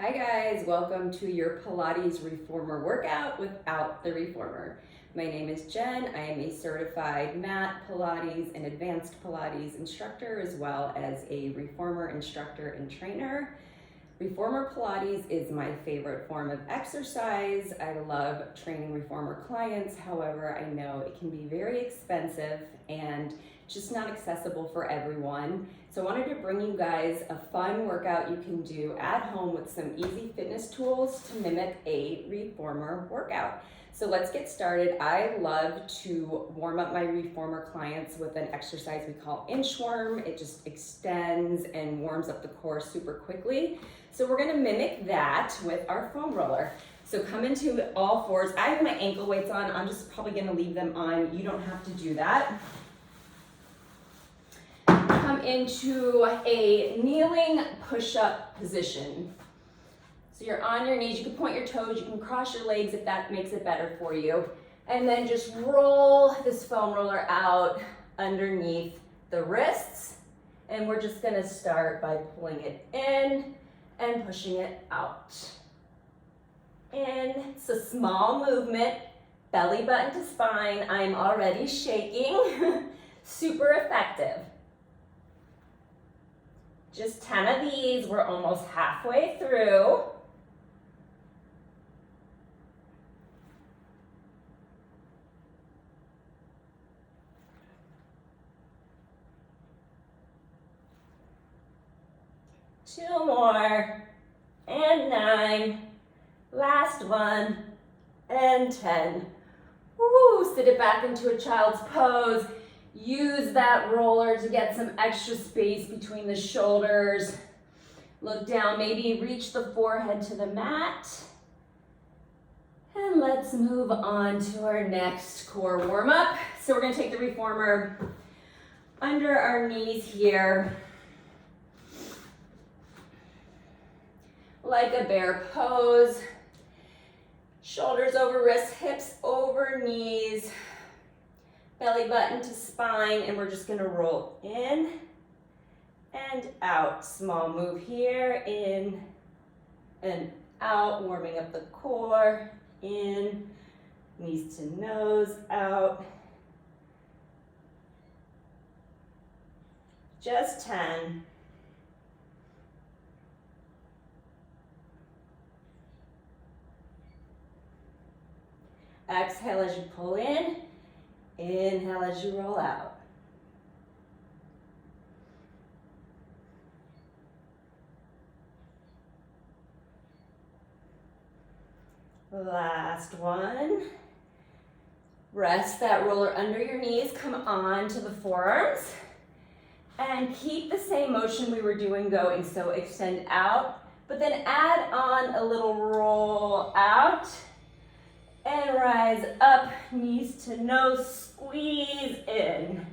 Hi guys, welcome to your Pilates reformer workout without the reformer. My name is Jen. I am a certified mat Pilates and advanced Pilates instructor, as well as a reformer instructor and trainer. Reformer Pilates is my favorite form of exercise. I love training reformer clients. However, I know it can be very expensive and just not accessible for everyone. So I wanted to bring you guys a fun workout you can do at home with some easy fitness tools to mimic a reformer workout. So let's get started. I love to warm up my reformer clients with an exercise we call inchworm. It just extends and warms up the core super quickly. So we're gonna mimic that with our foam roller. So come into all fours. I have my ankle weights on. I'm just probably gonna leave them on. You don't have to do that. Come into a kneeling push-up position. So you're on your knees, you can point your toes, you can cross your legs if that makes it better for you. And then just roll this foam roller out underneath the wrists. And we're just gonna start by pulling it in and pushing it out. In, it's a small movement, belly button to spine. I'm already shaking, super effective. Just 10 of these, we're almost halfway through. Two more, and 9, last one, and 10. Woo, sit it back into a child's pose. Use that roller to get some extra space between the shoulders. Look down, maybe reach the forehead to the mat. And let's move on to our next core warm-up. So we're gonna take the reformer under our knees here, like a bear pose. Shoulders over wrists, hips over knees. Belly button to spine, and we're just gonna roll in and out. Small move here, in and out, warming up the core, in, knees to nose, out. Just 10. Exhale as you pull in. Inhale as you roll out. Last one. Rest that roller under your knees. Come on to the forearms. And keep the same motion we were doing going. So extend out, but then add on a little roll out. And rise up, knees to nose, squeeze in.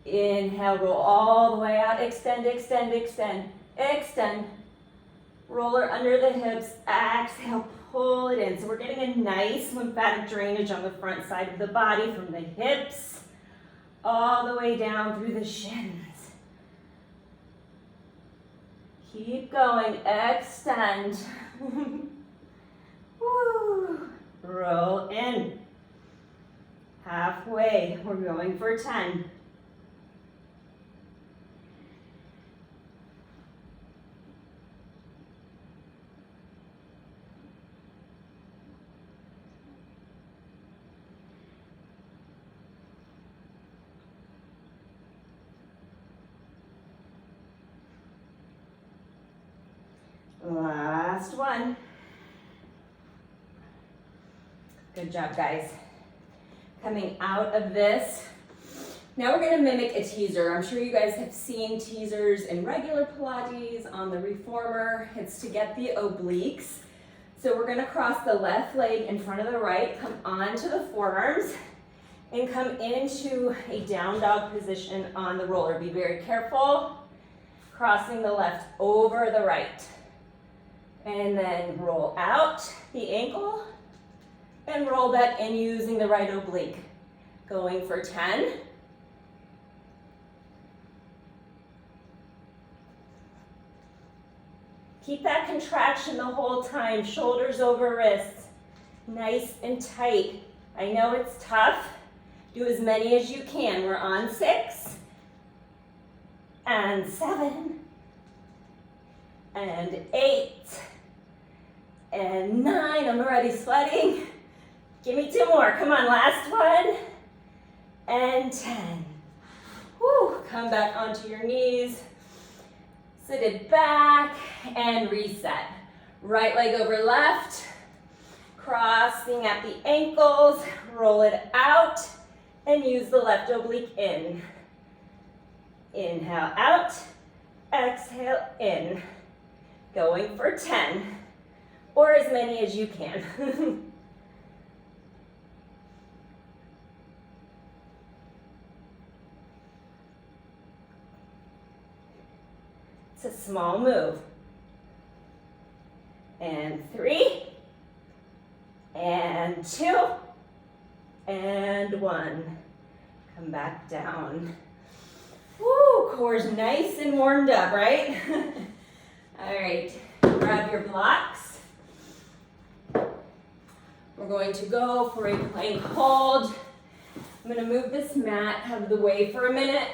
Inhale, roll all the way out, extend, extend, extend, extend. Roller under the hips, exhale, pull it in. So we're getting a nice lymphatic drainage on the front side of the body from the hips all the way down through the shins. Keep going, extend. Woo. Roll in. Halfway, we're going for 10. Last one. Good job, guys. Coming out of this. Now we're gonna mimic a teaser. I'm sure you guys have seen teasers in regular Pilates, on the reformer. It's to get the obliques. So we're gonna cross the left leg in front of the right, come onto the forearms, and come into a down dog position on the roller. Be very careful. Crossing the left over the right. And then roll out the ankle. And roll back in using the right oblique. Going for 10. Keep that contraction the whole time, shoulders over wrists, nice and tight. I know it's tough. Do as many as you can. We're on 6, and 7, and 8, and 9. I'm already sweating. Give me 2 more. Come on, last one. And 10. Whew. Come back onto your knees. Sit it back and reset. Right leg over left. Crossing at the ankles. Roll it out and use the left oblique in. Inhale out. Exhale in. Going for 10. Or as many as you can. It's a small move. And 3, and 2, and 1. Come back down. Woo, core's nice and warmed up, right? All right, grab your blocks. We're going to go for a plank hold. I'm gonna move this mat out of the way for a minute.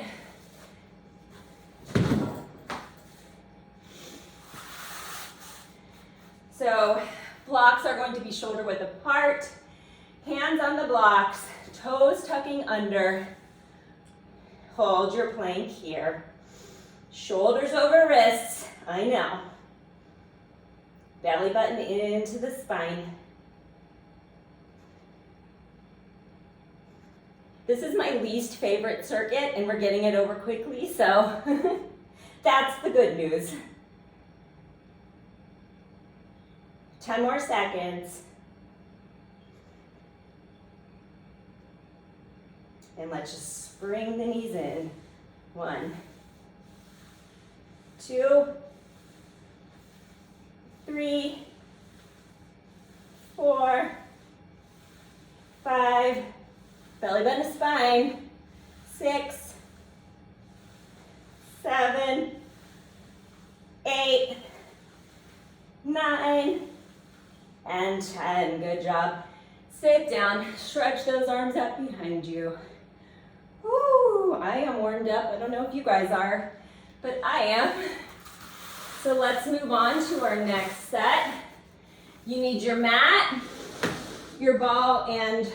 So blocks are going to be shoulder width apart, hands on the blocks, toes tucking under. Hold your plank here. Shoulders over wrists, I know. Belly button into the spine. This is my least favorite circuit and we're getting it over quickly, so that's the good news. 10 more seconds. And let's just spring the knees in. 1, 2, 3, 4, 5, belly button to spine, 6, 7, 8, 9, and 10. Good job. Sit down, stretch those arms out behind you. Woo, I am warmed up. I don't know if you guys are, but I am. So let's move on to our next set. You need your mat, your ball, and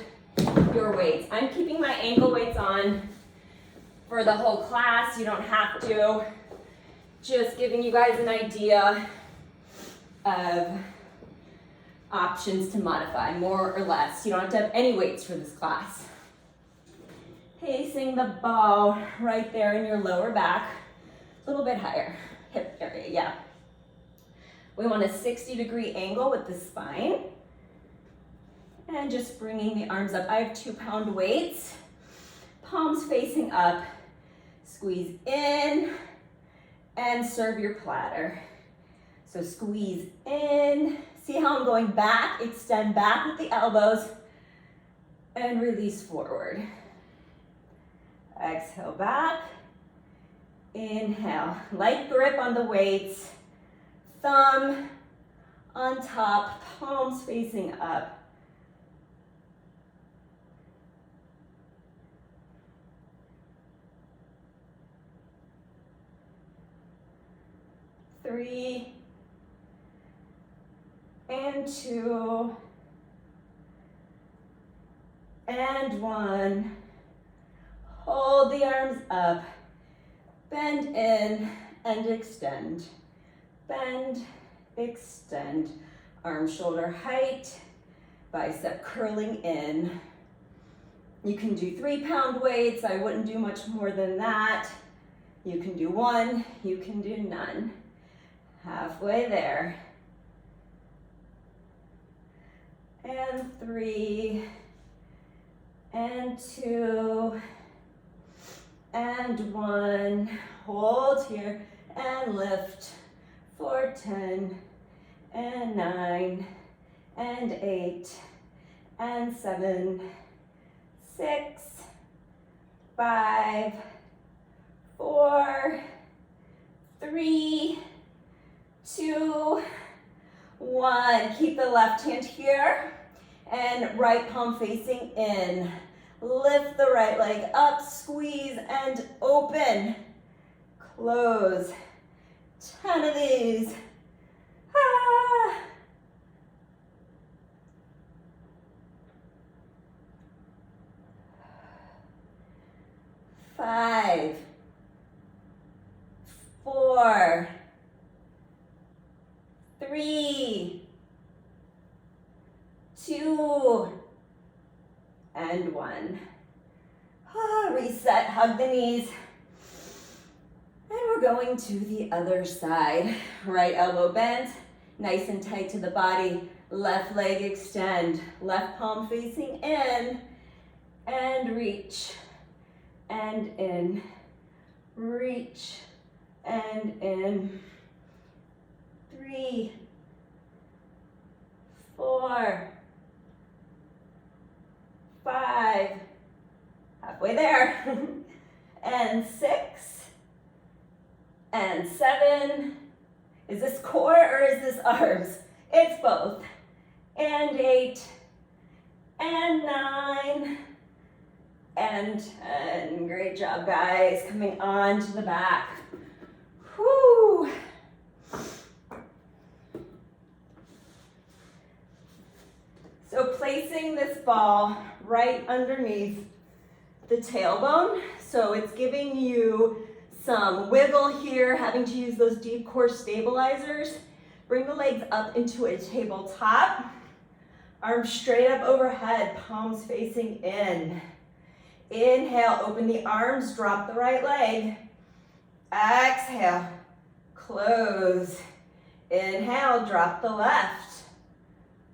your weights. I'm keeping my ankle weights on for the whole class. You don't have to. Just giving you guys an idea of options to modify, more or less. You don't have to have any weights for this class. Placing the ball right there in your lower back, a little bit higher, hip area, yeah. We want a 60-degree angle with the spine. And just bringing the arms up. I have 2-pound weights, palms facing up. Squeeze in and serve your platter. So squeeze in. See how I'm going back? Extend back with the elbows and release forward. Exhale back. Inhale. Light grip on the weights. Thumb on top, palms facing up. Three, and 2, and 1. Hold the arms up, bend in and extend. Bend, extend. Arm shoulder height, bicep curling in. You can do 3-pound weights. I wouldn't do much more than that. You can do 1, you can do none. Halfway there. And 3, and 2, and 1. Hold here and lift for 10, and 9, and 8, and 7, 6, 5, 4, 3, 2, 1. Keep the left hand here and right palm facing in. Lift the right leg up, squeeze and open. Close. 10 of these. Ah. 5, 4, 3, 2, and 1. Reset, hug the knees. And we're going to the other side. Right elbow bent, nice and tight to the body. Left leg extend, left palm facing in, and reach, and in, reach, and in. 3, 4, 5, halfway there, and 6, and 7. Is this core or is this arms? It's both. And 8, and 9, and 10. Great job, guys. Coming on to the back. Whew. So placing this ball right underneath the tailbone. So it's giving you some wiggle here, having to use those deep core stabilizers. Bring the legs up into a tabletop. Arms straight up overhead, palms facing in. Inhale, open the arms, drop the right leg. Exhale, close. Inhale, drop the left.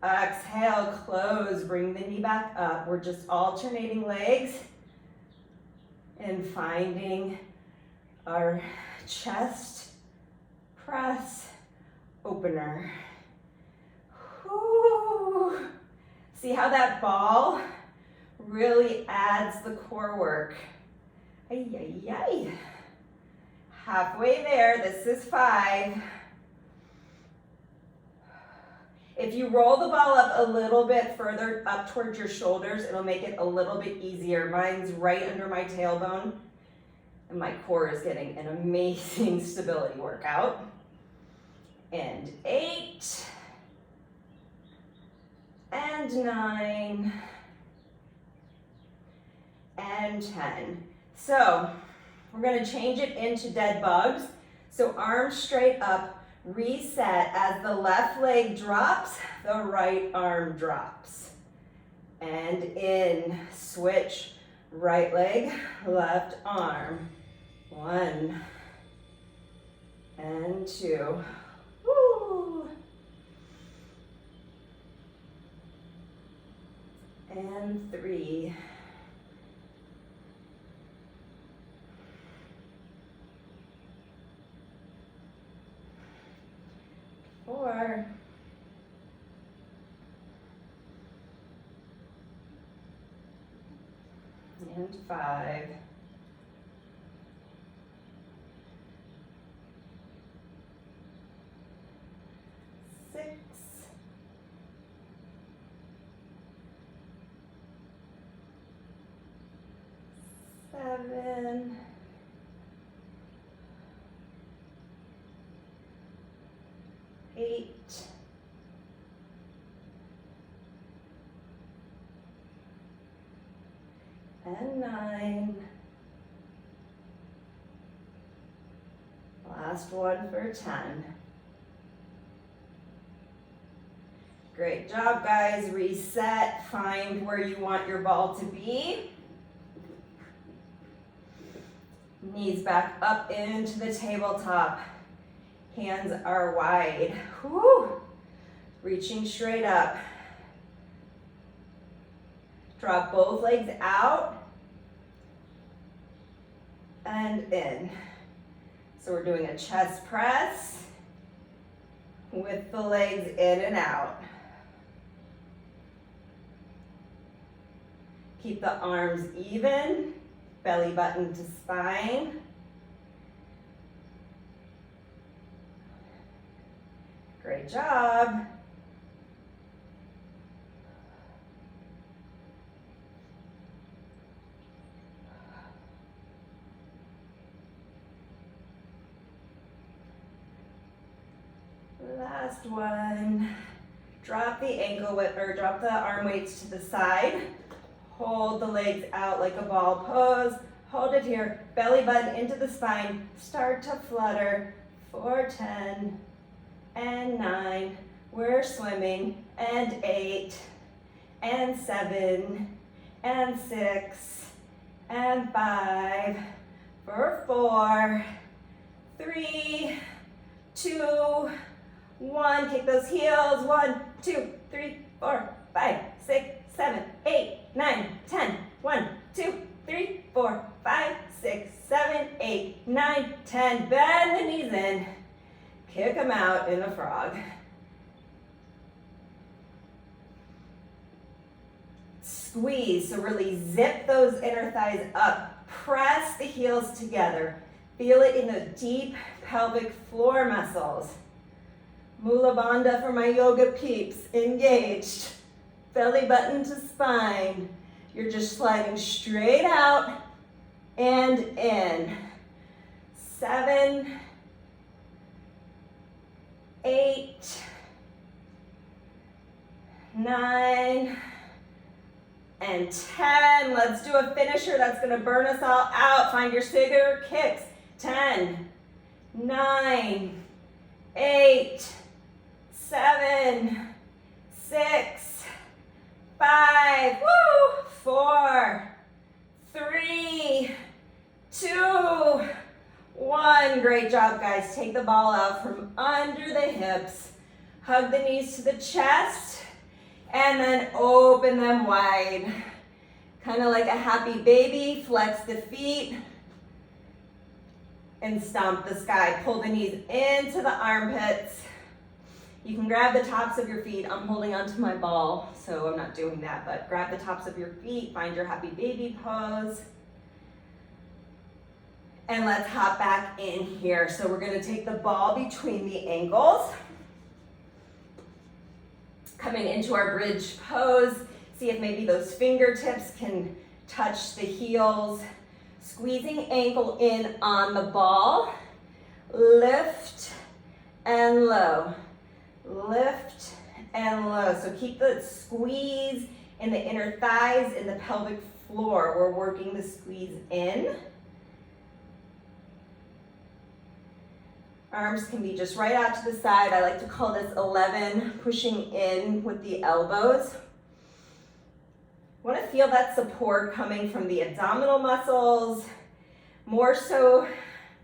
Exhale, close, bring the knee back up. We're just alternating legs and finding our chest press opener. Whew. See how that ball really adds the core work. Ay, ay, ay. Halfway there, this is 5. If you roll the ball up a little bit further up towards your shoulders, it'll make it a little bit easier. Mine's right under my tailbone, and my core is getting an amazing stability workout. And 8, and 9, and 10. So we're gonna change it into dead bugs. So arms straight up. Reset as the left leg drops, the right arm drops. And in, switch, right leg, left arm. 1, and 2. Woo. And 3. Four, and 5, 6, 7, 8, and 9. Last one for 10. Great job, guys. Reset, find where you want your ball to be. Knees back up into the tabletop. Hands are wide. Whew. Reaching straight up. Drop both legs out and in. So we're doing a chest press with the legs in and out. Keep the arms even, belly button to spine. Great job. Last one. Drop the drop the arm weights to the side. Hold the legs out like a ball pose. Hold it here. Belly button into the spine. Start to flutter. 4, 10, and 9. We're swimming. And 8, and 7, and 6, and 5. For 4, 3, 2, 1. Kick those heels. 1, 2, 3, 4, 5, 6, 7, 8, 9, 10. 1, 2, 3, 4, 5, 6, 7, 8, 9, 10. Bend the knees in. Kick them out in a frog. Squeeze, so really zip those inner thighs up. Press the heels together. Feel it in the deep pelvic floor muscles. Mula Bandha for my yoga peeps, engaged. Belly button to spine. You're just sliding straight out and in. 7, 8, 9, and 10. Let's do a finisher that's gonna burn us all out. Find your signature kicks. 10, 9, 8, 7, 6, 5, 4, 3, 2, 1. Great job, guys. Take the ball out from under the hips. Hug the knees to the chest. And then open them wide. Kind of like a happy baby. Flex the feet. And stomp the sky. Pull the knees into the armpits. You can grab the tops of your feet. I'm holding onto my ball, so I'm not doing that. But grab the tops of your feet. Find your happy baby pose. And let's hop back in here. So we're going to take the ball between the ankles. Coming into our bridge pose, see if maybe those fingertips can touch the heels. Squeezing ankle in on the ball. Lift and low. Lift and low. So keep the squeeze in the inner thighs, in the pelvic floor. We're working the squeeze in. Arms can be just right out to the side. I like to call this 11, pushing in with the elbows. Want to feel that support coming from the abdominal muscles, more so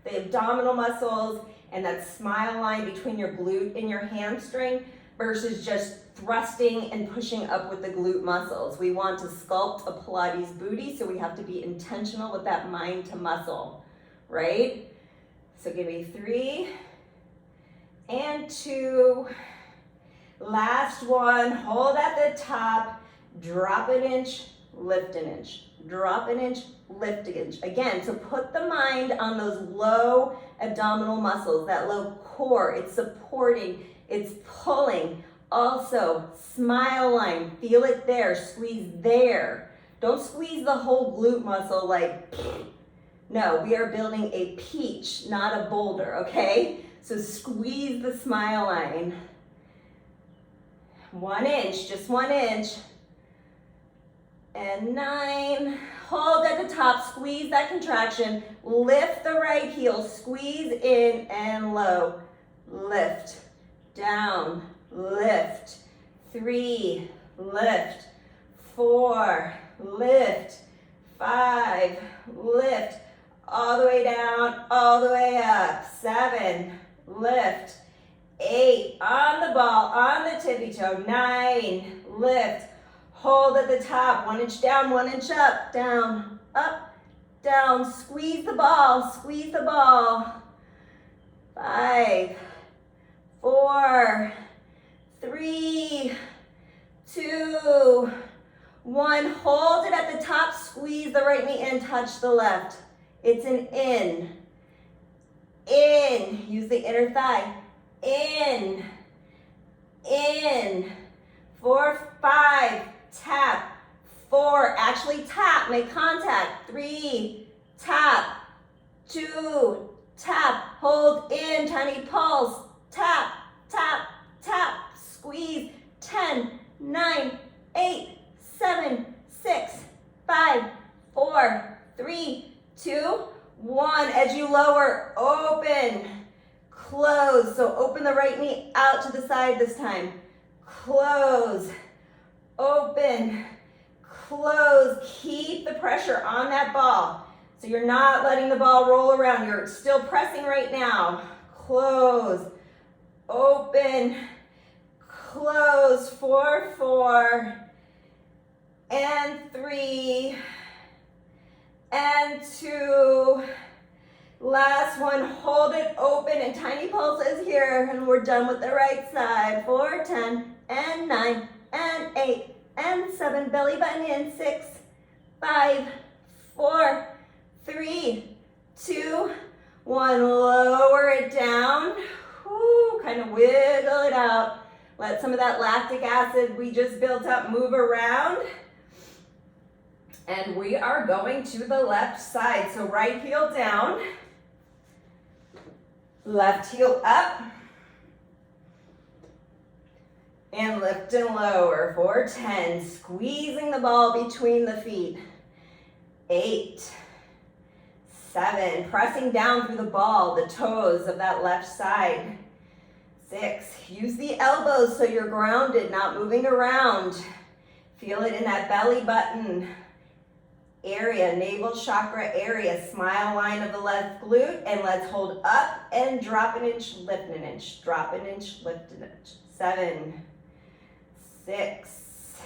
the abdominal muscles and that smile line between your glute and your hamstring versus just thrusting and pushing up with the glute muscles. We want to sculpt a Pilates booty, so we have to be intentional with that mind to muscle, right? So give me 3 and 2. Last one, hold at the top, drop an inch, lift an inch. Drop an inch, lift an inch. Again, so put the mind on those low abdominal muscles, that low core. It's supporting, it's pulling. Also, smile line, feel it there, squeeze there. Don't squeeze the whole glute muscle like, no, we are building a peach, not a boulder, okay? So squeeze the smile line. 1 inch, just 1 inch. And 9, hold at the top, squeeze that contraction. Lift the right heel, squeeze in and low. Lift, down, lift. 3, lift. 4, lift. 5, lift. All the way down, all the way up. 7, lift. 8, on the ball, on the tippy toe. 9, lift. Hold at the top, 1 inch down, 1 inch up, down, up, down. Squeeze the ball, squeeze the ball. 5, 4, 3, 2, 1. Hold it at the top, squeeze the right knee in, touch the left. It's an in. In. Use the inner thigh. In. In. 4, 5. Tap. 4. Actually tap. Make contact. 3. Tap. 2. Tap. Hold in. Tiny pulse. Tap. Tap. the right knee out to the side this time. Close, open, close. Keep the pressure on that ball. So you're not letting the ball roll around. You're still pressing right now. Close, open, close. 4, 4, and 3, and 2. Last one, hold it open and tiny pulses here, and we're done with the right side. 4, 10, and 9, and 8, and 7. Belly button in. 6, 5, 4, 3, 2, 1. Lower it down. Whew, kind of wiggle it out. Let some of that lactic acid we just built up move around. And we are going to the left side. So right heel down, left heel up, and lift and lower. 4, 10, squeezing the ball between the feet. 8, 7, pressing down through the ball, the toes of that left side. 6, use the elbows so you're grounded, not moving around. Feel it in that belly button area, navel chakra area, smile line of the left glute, and let's hold up and drop an inch, lift an inch, drop an inch, lift an inch. 7, 6,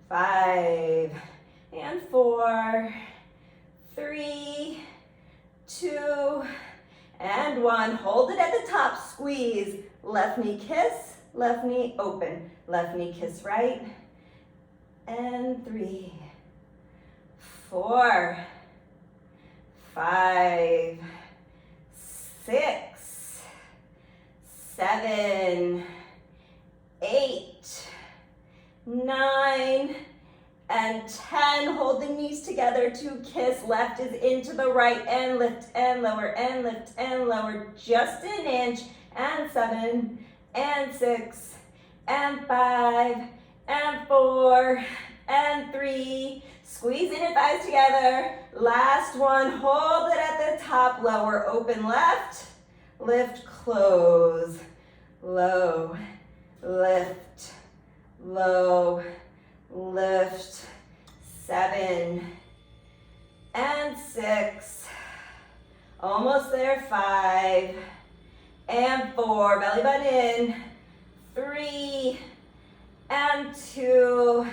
5, and 4, 3, 2, and 1. Hold it at the top, squeeze. Left knee kiss, left knee open. Left knee kiss right, and 3, 4, 5, 6, 7, 8, 9, and 10. Hold the knees together to kiss. Left is into the right, and lift and lower, and lift and lower. Just an inch, and 7, and 6, and 5, and 4, and 3. Squeezing your thighs together. Last one, hold it at the top, lower, open left, lift, close, low, lift, low, lift. 7, and 6, almost there. 5, and 4, belly button in. 3, and 2,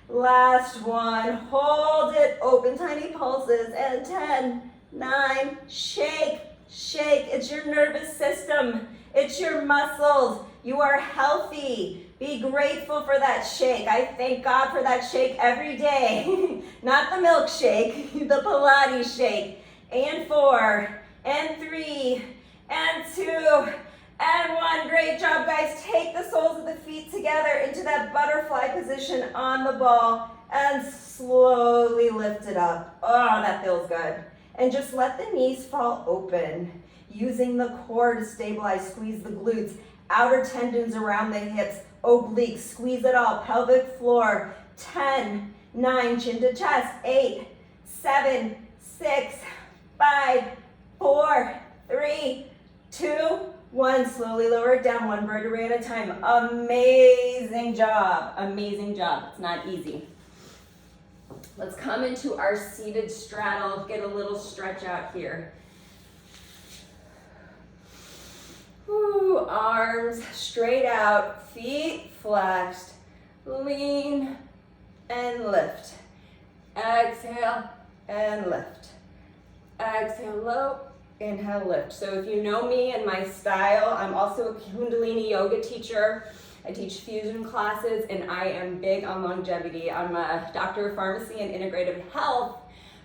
last one, hold it, open tiny pulses, and 10, 9, shake, shake. It's your nervous system, it's your muscles. You are healthy. Be grateful for that shake. I thank God for that shake every day. Not the milkshake, the Pilates shake. And 4, and 3, and 2, and 1. Great job, guys. Take the soles of the feet together into that butterfly position on the ball and slowly lift it up. Oh, that feels good. And just let the knees fall open. Using the core to stabilize, squeeze the glutes, outer tendons around the hips, obliques, squeeze it all, pelvic floor. 10, 9, chin to chest. 8, 7, 6, 5, 4, 3, 2, 1. Slowly lower it down, one vertebrae at a time. Amazing job. Amazing job. It's not easy. Let's come into our seated straddle. Get a little stretch out here. Woo, arms straight out, feet flexed. Lean and lift. Exhale and lift. Exhale, low. Inhale, lift. So if you know me and my style, I'm also a Kundalini yoga teacher. I teach fusion classes, and I am big on longevity. I'm a doctor of pharmacy and integrative health,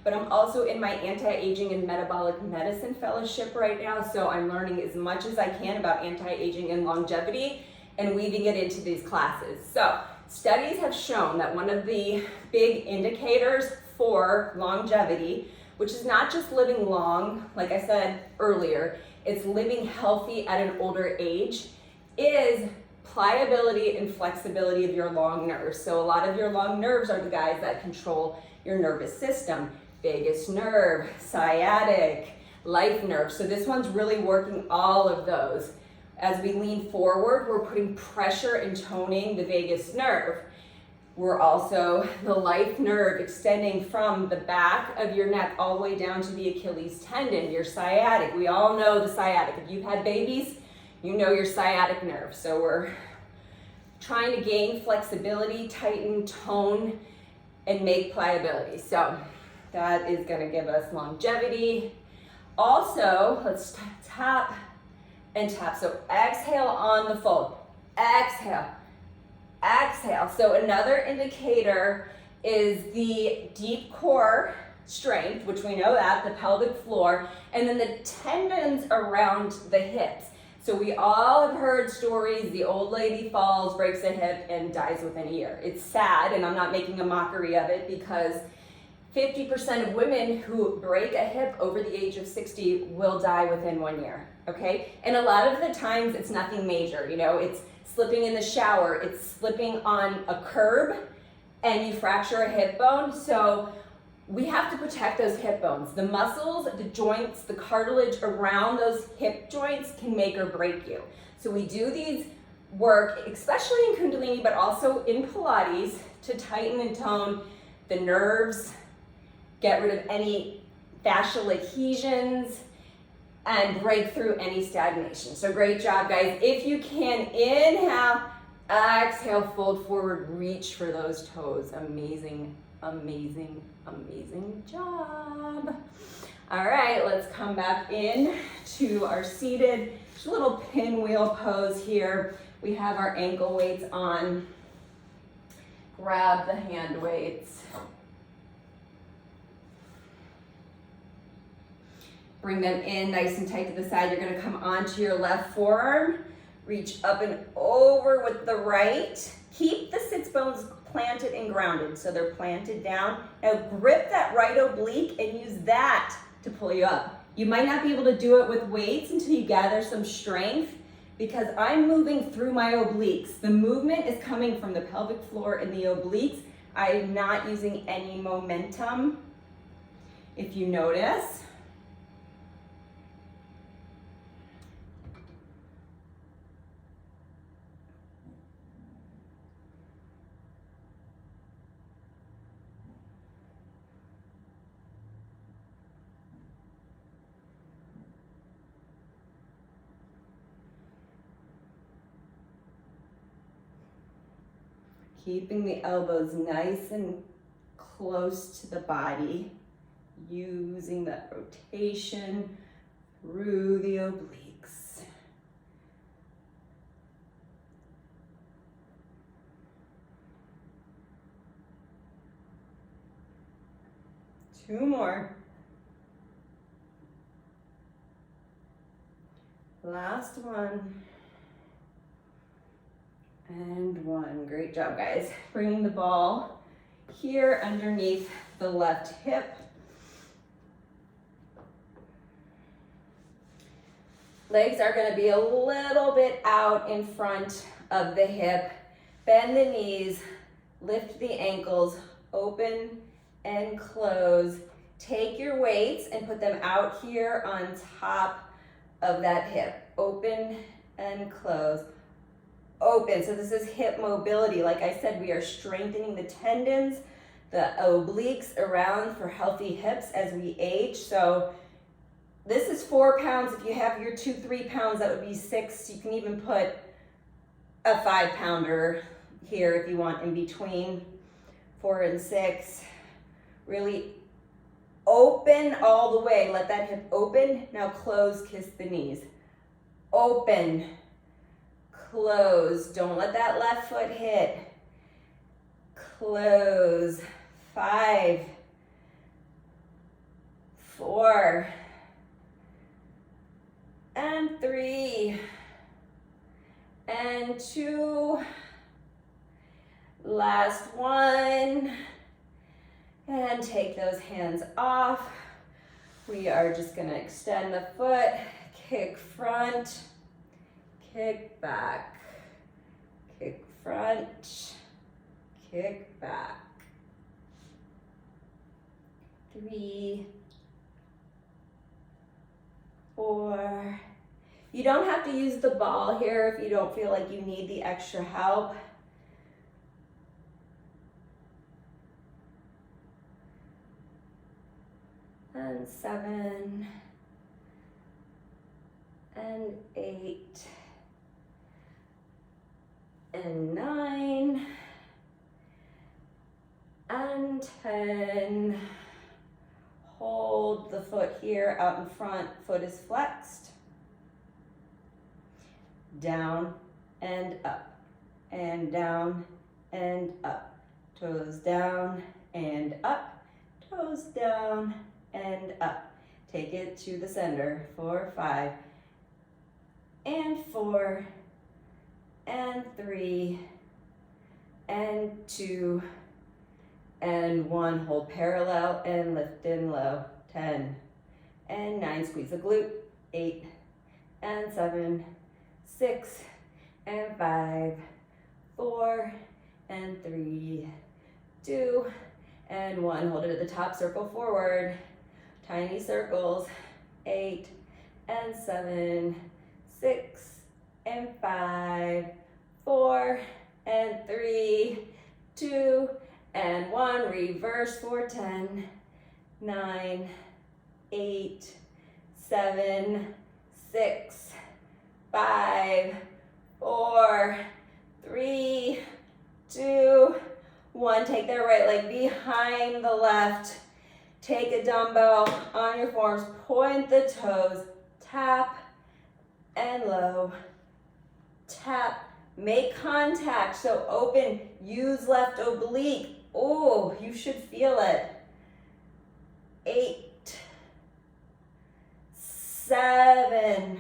but I'm also in my anti-aging and metabolic medicine fellowship right now, so I'm learning as much as I can about anti-aging and longevity and weaving it into these classes. So studies have shown that one of the big indicators for longevity, which is not just living long, like I said earlier, it's living healthy at an older age, is pliability and flexibility of your long nerves. So a lot of your long nerves are the guys that control your nervous system. Vagus nerve, sciatic, life nerve. So this one's really working all of those. As we lean forward, we're putting pressure and toning the vagus nerve. We're also the life nerve extending from the back of your neck all the way down to the Achilles tendon, your sciatic. We all know the sciatic. If you've had babies, you know your sciatic nerve. So we're trying to gain flexibility, tighten, tone, and make pliability. So that is gonna give us longevity. Also, let's tap and tap. So exhale on the fold. Exhale. Exhale. So another indicator is the deep core strength, which we know that, the pelvic floor, and then the tendons around the hips. So we all have heard stories, the old lady falls, breaks a hip, and dies within a year. It's sad, and I'm not making a mockery of it, because 50% of women who break a hip over the age of 60 will die within 1 year, okay? And a lot of the times it's nothing major, you know, it's slipping in the shower, it's slipping on a curb, and you fracture a hip bone. So we have to protect those hip bones. The muscles, the joints, the cartilage around those hip joints can make or break you. So we do these work, especially in Kundalini, but also in Pilates, to tighten and tone the nerves, get rid of any fascial adhesions, and break through any stagnation. So great job, guys. If you can, inhale, exhale, fold forward, reach for those toes. Amazing, amazing, amazing job. All right, let's come back in to our seated, just a little pinwheel pose here. We have our ankle weights on. Grab the hand weights. Bring them in nice and tight to the side. You're gonna come onto your left forearm, reach up and over with the right. Keep the sits bones planted and grounded, so they're planted down. Now grip that right oblique and use that to pull you up. You might not be able to do it with weights until you gather some strength, because I'm moving through my obliques. The movement is coming from the pelvic floor and the obliques. I am not using any momentum, if you notice. Keeping the elbows nice and close to the body, using that rotation through the obliques. Two more. Last one. And one. Great job, guys. Bringing the ball here underneath the left hip. Legs are going to be a little bit out in front of the hip. Bend the knees, lift the ankles, open and close. Take your weights and put them out here on top of that hip. Open and close. Open. So this is hip mobility. Like I said, we are strengthening the tendons, the obliques around for healthy hips as we age. So this is 4 pounds. If you have your 2-3 pounds, that would be 6. You can even put a 5-pounder here if you want in between 4 and 6. Really open all the way. Let that hip open. Now close, kiss the knees. Open. Close. Don't let that left foot hit. Close. 5, 4, and 3, and 2. Last one. And take those hands off. We are just going to extend the foot, kick front, kick back, kick front, kick back. 3, 4, You don't have to use the ball here if you don't feel like you need the extra help. And 7, and 8, and 9, and 10. Hold the foot here out in front, foot is flexed. Down and up, and down and up. Toes down and up, toes down and up. Take it to the center. 4, 5, and 4, and 3, and 2, and 1. Hold parallel and lift in low. 10, and 9. Squeeze the glute. 8, and 7, 6, and 5, 4, and 3, 2, and 1. Hold it at the top, circle forward. Tiny circles. 8, and 7, 6, and 5, 4, and 3, 2, and 1. Reverse for 10, 9, 8, 7, 6, 5, 4, 3, 2, 1. Take that right leg behind the left. Take a dumbbell on your forearms. Point the toes. Tap and low. Tap. Make contact. So open. Use left oblique. Oh, you should feel it. 8, 7.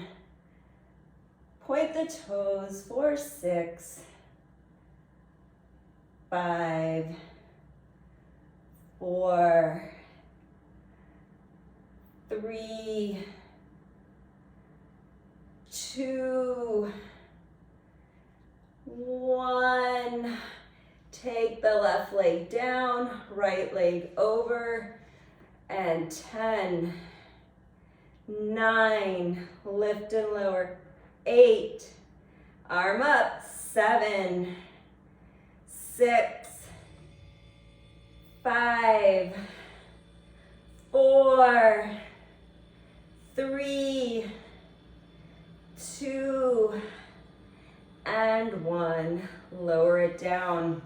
Point the toes for 6, 5, 4, 3, 2, 1. Take the left leg down, right leg over, and 10, 9, lift and lower. 8, arm up. 7, 6, 5, 4, 3, 2, and 1. Lower it down.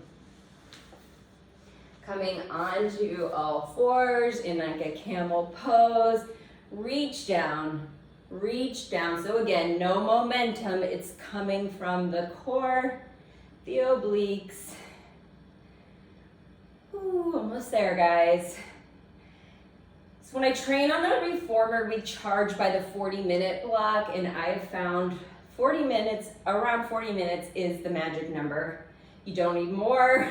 Coming onto all fours in like a camel pose. Reach down. Reach down. So again, no momentum. It's coming from the core, the obliques. Ooh, almost there, guys. So when I train on the reformer, we charge by the 40-minute block, and I've found 40 minutes, around 40 minutes is the magic number. You don't need more,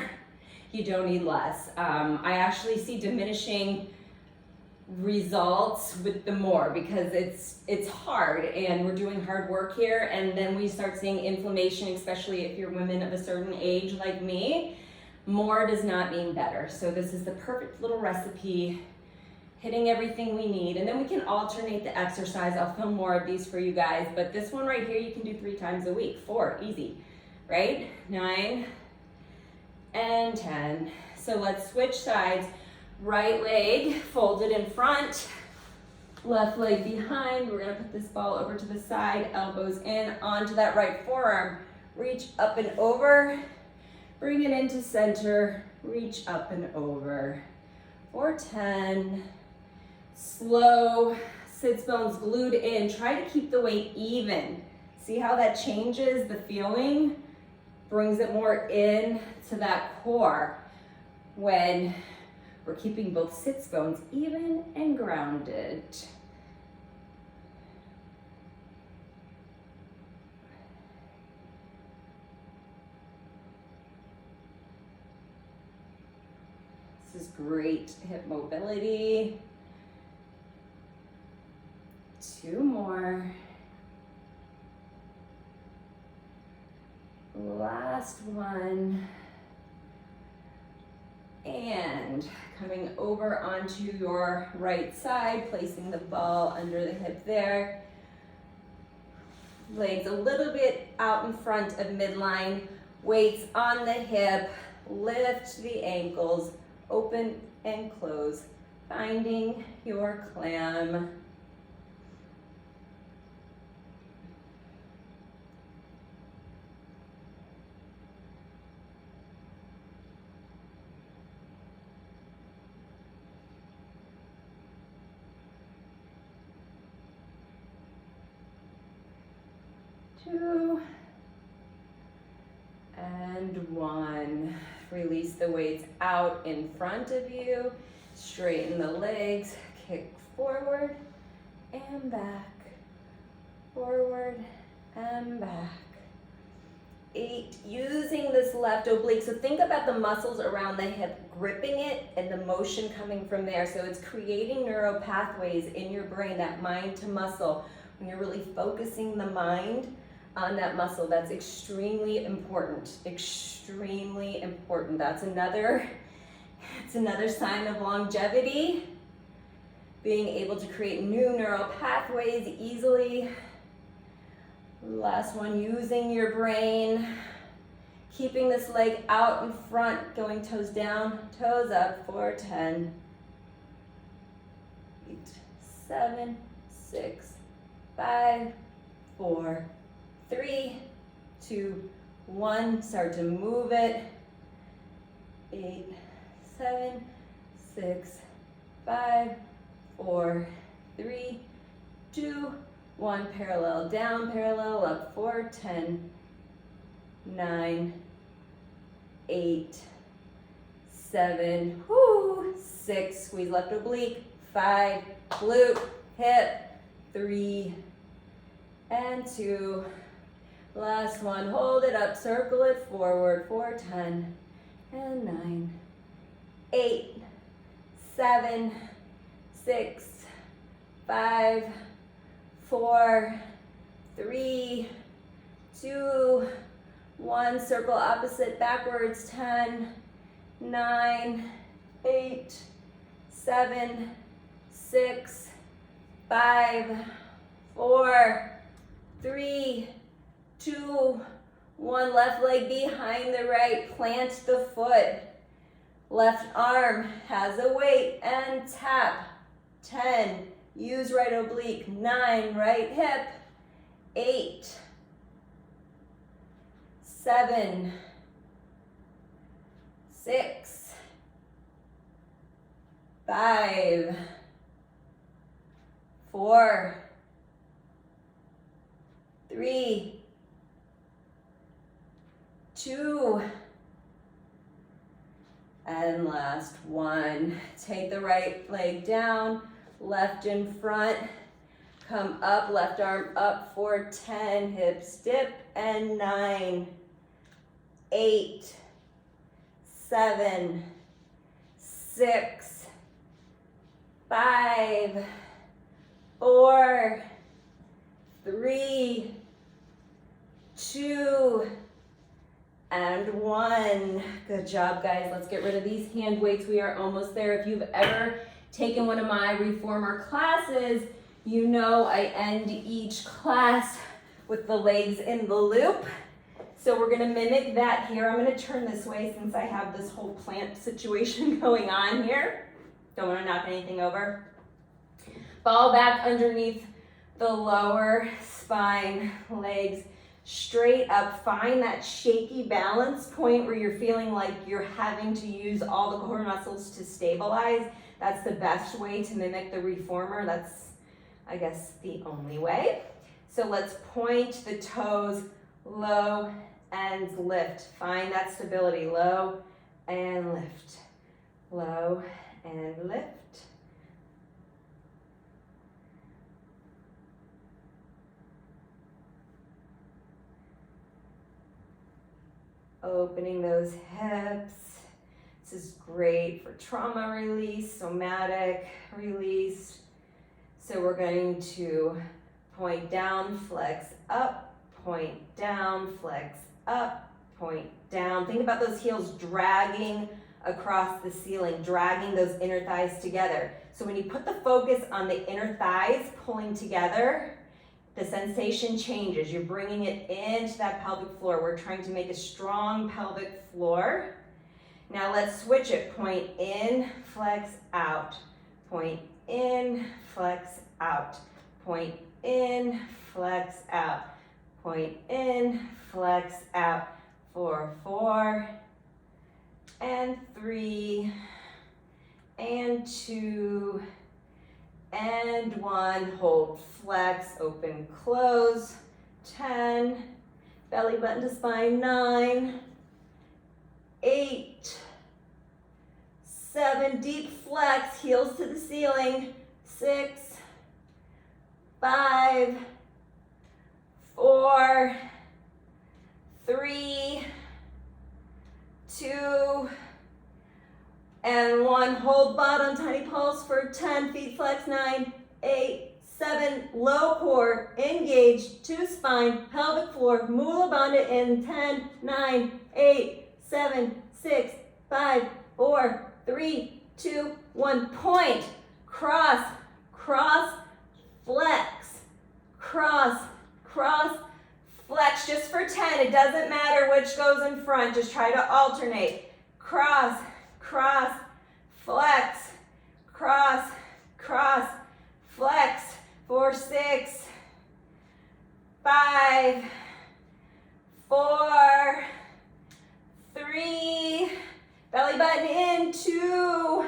you don't need less. I actually see diminishing results with the more because it's hard and we're doing hard work here, and then we start seeing inflammation, especially if you're women of a certain age like me. More does not mean better. So this is the perfect little recipe, hitting everything we need, and then we can alternate the exercise. I'll film more of these for you guys, but this one right here you can do 3 times a week. 4, easy, right? 9 and 10. So let's switch sides. Right leg folded in front, left leg behind. We're gonna put this ball over to the side, elbows in onto that right forearm. Reach up and over, bring it into center, reach up and over. For 10, slow, sits bones glued in. Try to keep the weight even. See how that changes the feeling? Brings it more in to that core when we're keeping both sits bones even and grounded. This is great hip mobility. 2 more. Last one. And coming over onto your right side, placing the ball under the hip there. Legs a little bit out in front of midline. Weights on the hip. Lift the ankles. Open and close. Finding your clam. Two, and one. Release the weights out in front of you. Straighten the legs, kick forward and back, forward and back. 8, using this left oblique. So think about the muscles around the hip, gripping it and the motion coming from there. So it's creating neural pathways in your brain, that mind to muscle. When you're really focusing the mind on that muscle, that's extremely important, extremely important. It's another sign of longevity, being able to create new neural pathways easily. Last one, using your brain, keeping this leg out in front, going toes down, toes up for 10, 8, 7, 6, 5, 4, 3, 2, 1. Start to move it. 8, 7, 6, 5, 4, 3, 2, 1. Parallel down, parallel up for 10, 9, 8, 7, 6. Squeeze left oblique. 5, glute, hip. 3, and 2. Last one, hold it up, circle it forward for 10, and 9, 8, 7, 6, 5, 4, 3, 2, 1. Circle opposite backwards. 10, 9, 8, 7, 6, 5, 4, 3, 2, 1. Left leg behind the right. Plant the foot. Left arm has a weight and tap. 10. Use right oblique. 9. Right hip. 8. 7. 6. 5. 4. 3. 2. And last one. Take the right leg down, left in front. Come up, left arm up for 10. Hips dip, and 9, 8, 7, 6, 5, 4, 3, 2, and 1. Good job, guys. Let's get rid of these hand weights. We are almost there. If you've ever taken one of my reformer classes, you know I end each class with the legs in the loop. So we're gonna mimic that here. I'm gonna turn this way since I have this whole plant situation going on here. Don't wanna knock anything over. Fall back underneath the lower spine, legs straight up. Find that shaky balance point where you're feeling like you're having to use all the core muscles to stabilize. That's the best way to mimic the reformer. That's, I guess, the only way. So let's point the toes low and lift. Find that stability, low and lift. Low and lift. Opening those hips. This is great for trauma release, somatic release. So we're going to point down, flex up, point down, flex up, point down. Think about those heels dragging across the ceiling, dragging those inner thighs together. So when you put the focus on the inner thighs pulling together, the sensation changes. You're bringing it into that pelvic floor. We're trying to make a strong pelvic floor. Now let's switch it. Point in, flex out. Point in, flex out. Point in, flex out. Point in, flex out. 4, 4, and 3, and 2, and 1. Hold, flex, open, close. 10, belly button to spine. 9, 8, 7, deep flex, heels to the ceiling. 6, 5, 4, 3, 2, and 1. Hold bottom, tiny pulse for 10. Feet flex. 9, 8, 7. Low core, engage to spine, pelvic floor. Mula bandha in 10, 9, 8, 7, 6, 5, 4, 3, 2, 1. Point, cross, cross, flex, cross, cross, flex. Just for 10. It doesn't matter which goes in front. Just try to alternate. Cross, cross, flex, cross, cross, flex. 4, 6, 5, 4, 3, belly button in. 2,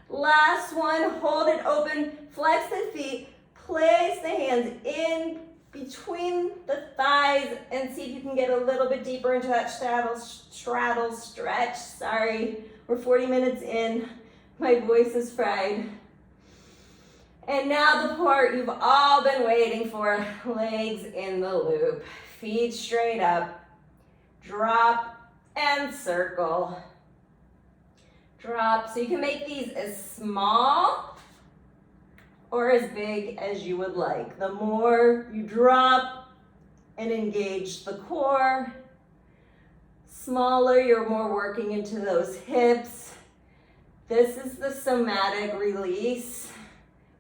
last one. Hold it open, flex the feet, place the hands in between the thighs and see if you can get a little bit deeper into that straddle stretch. Sorry, we're 40 minutes in. My voice is fried. And now the part you've all been waiting for, legs in the loop. Feet straight up, drop and circle. Drop, so you can make these as small or as big as you would like. The more you drop and engage the core, smaller, you're more working into those hips. This is the somatic release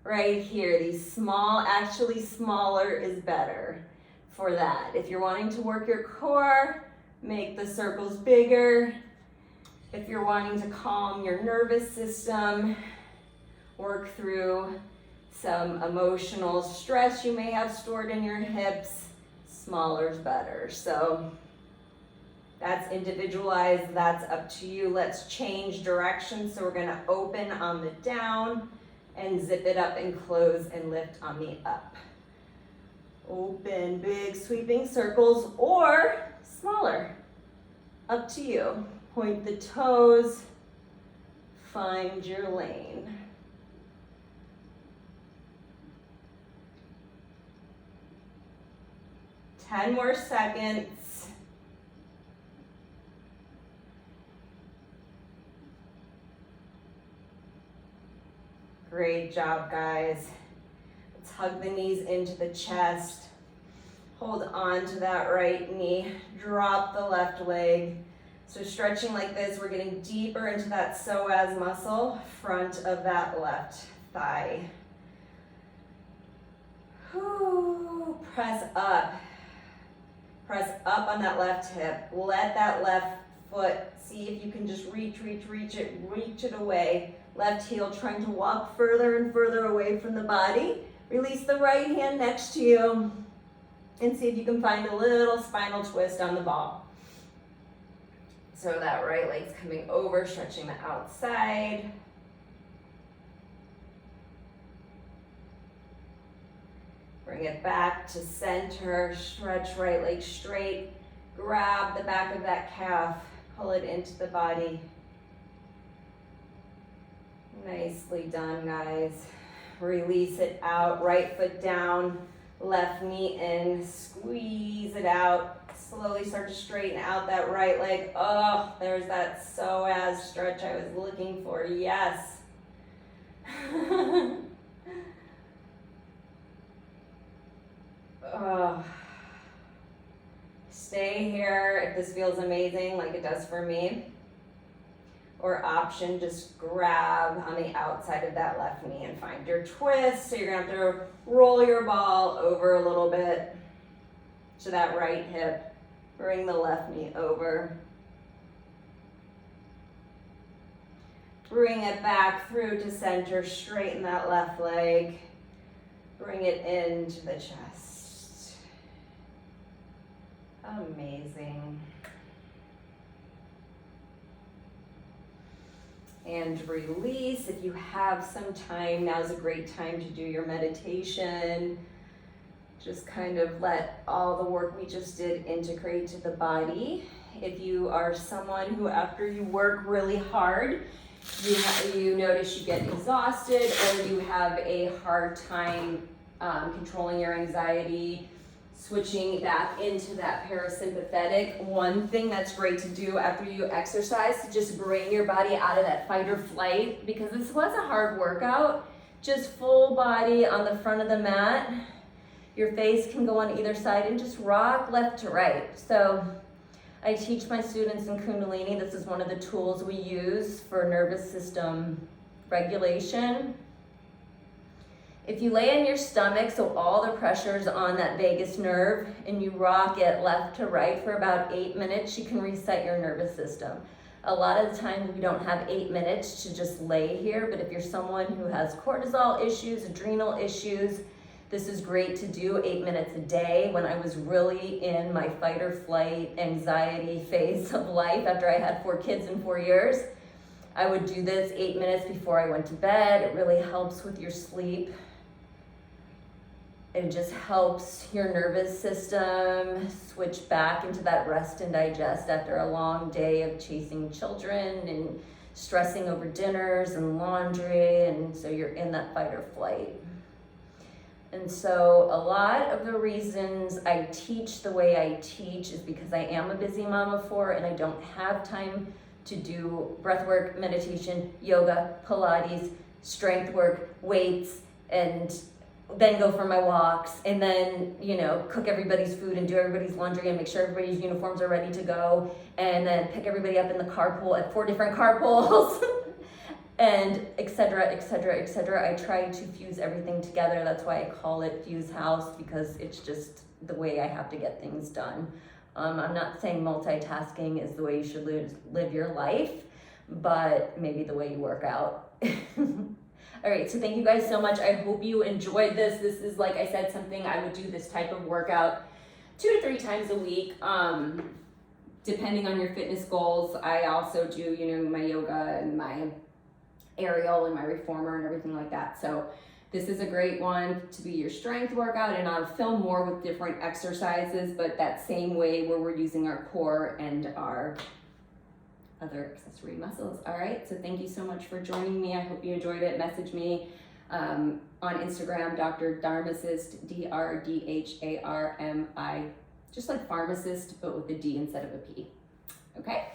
right here. These small, actually smaller is better for that. If you're wanting to work your core, make the circles bigger. If you're wanting to calm your nervous system, work through some emotional stress you may have stored in your hips, smaller is better. So that's individualized, that's up to you. Let's change direction. So we're gonna open on the down and zip it up and close and lift on the up. Open, big sweeping circles or smaller, up to you. Point the toes, find your lane. Ten more seconds. Great job, guys. Let's hug the knees into the chest. Hold on to that right knee. Drop the left leg. So stretching like this, we're getting deeper into that psoas muscle, front of that left thigh. Whew. Press up. Press up on that left hip. Let that left foot, see if you can just reach it away. Left heel trying to walk further and further away from the body. Release the right hand next to you and see if you can find a little spinal twist on the ball. So that right leg's coming over, stretching the outside. Bring it back to center, stretch right leg straight. Grab the back of that calf, pull it into the body. Nicely done, guys. Release it out, right foot down, left knee in, squeeze it out. Slowly start to straighten out that right leg. Oh, there's that psoas stretch I was looking for, yes. Oh. Stay here if this feels amazing like it does for me. or option, just grab on the outside of that left knee and find your twist. So you're gonna have to roll your ball over a little bit to that right hip. Bring the left knee over. Bring it back through to center, straighten that left leg. Bring it into the chest. Amazing. And release. If you have some time, now's a great time to do your meditation. Just kind of let all the work we just did integrate to the body. If you are someone who, after you work really hard, you notice you get exhausted, or you have a hard time controlling your anxiety, switching back into that parasympathetic, one thing that's great to do after you exercise to just bring your body out of that fight or flight, because this was a hard workout. Just full body on the front of the mat. Your face can go on either side and just rock left to right. So I teach my students in Kundalini, this is one of the tools we use for nervous system regulation. If you lay on your stomach, so all the pressure's on that vagus nerve, and you rock it left to right for about 8 minutes, you can reset your nervous system. A lot of the time we don't have 8 minutes to just lay here, but if you're someone who has cortisol issues, adrenal issues, this is great to do 8 minutes a day. When I was really in my fight or flight anxiety phase of life after I had 4 kids in 4 years, I would do this 8 minutes before I went to bed. It really helps with your sleep. It just helps your nervous system switch back into that rest and digest after a long day of chasing children and stressing over dinners and laundry, and so you're in that fight or flight. And so a lot of the reasons I teach the way I teach is because I am a busy mom of 4 and I don't have time to do breath work, meditation, yoga, Pilates, strength work, weights, and then go for my walks, and then, cook everybody's food and do everybody's laundry and make sure everybody's uniforms are ready to go, and then pick everybody up in the carpool at 4 different carpools, and et cetera, et cetera, et cetera. I try to fuse everything together. That's why I call it Fuse House, because it's just the way I have to get things done. I'm not saying multitasking is the way you should live your life, but maybe the way you work out. All right, so thank you guys so much. I hope you enjoyed this. This is, like I said, something I would do this type of workout 2 to 3 times a week, depending on your fitness goals. I also do, my yoga and my aerial and my reformer and everything like that. So this is a great one to be your strength workout, and I'll film more with different exercises, but that same way where we're using our core and our other accessory muscles. All right, so thank you so much for joining me. I hope you enjoyed it. Message me on Instagram, Dr. Dharmacist, DRDHARMI, just like pharmacist, but with a D instead of a P. Okay?